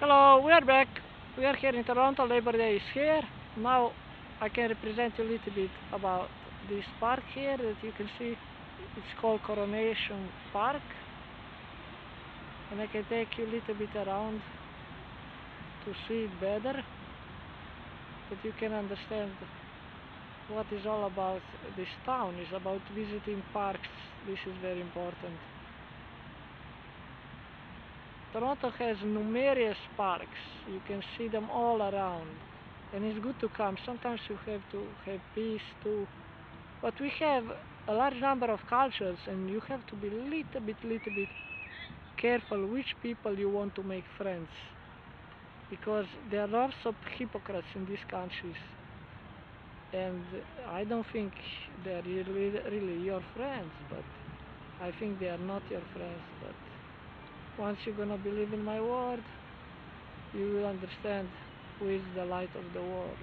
Hello, we are back. We are here in Toronto. Labor Day is here. Now I can represent you a little bit about this park here that you can see. It's called Coronation Park. And I can take you a little bit around to see it better. That you can understand what is all about this town. It's about visiting parks. This is very important. Toronto has numerous parks. You can see them all around. And it's good to come. Sometimes you have to have peace too. But we have a large number of cultures and you have to be little bit careful which people you want to make friends. Because there are lots of hypocrites in these countries. And I don't think they're really your friends, but I think they are not your friends. But once you're gonna believe in my word, you will understand who is the light of the world.